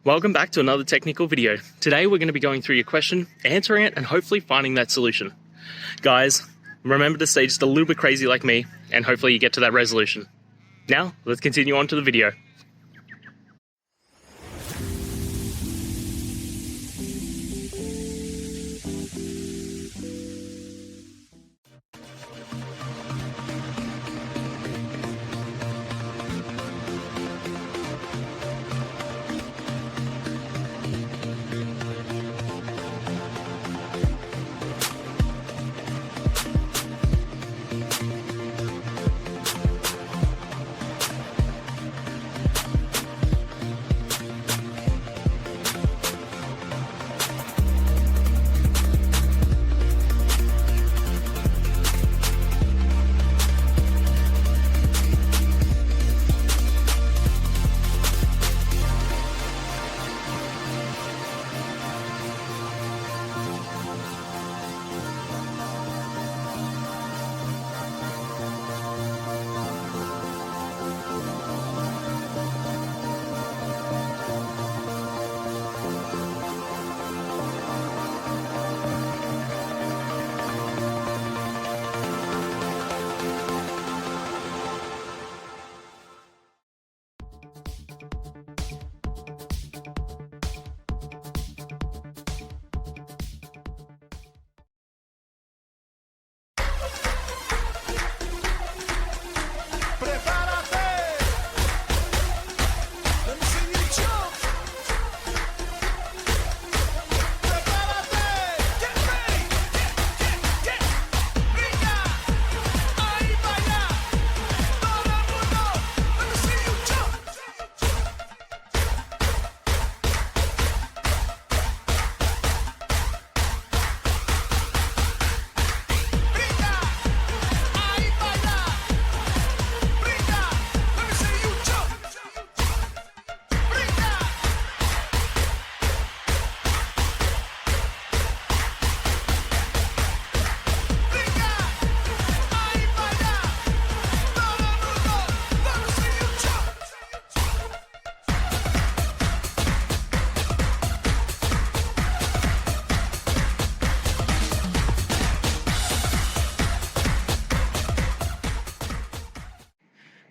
Welcome back to another technical video. Today we're going to be going through your question, answering it, and hopefully finding that solution. Guys, remember to stay just a little bit crazy like me, and hopefully you get to that resolution. Now, let's continue on to the video.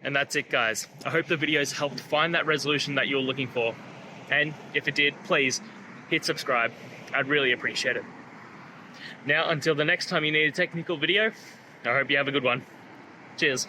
And that's it, guys. I hope the videos helped find that resolution that you're looking for. And if it did, please hit subscribe. I'd really appreciate it. Now, until the next time you need a technical video, I hope you have a good one. Cheers.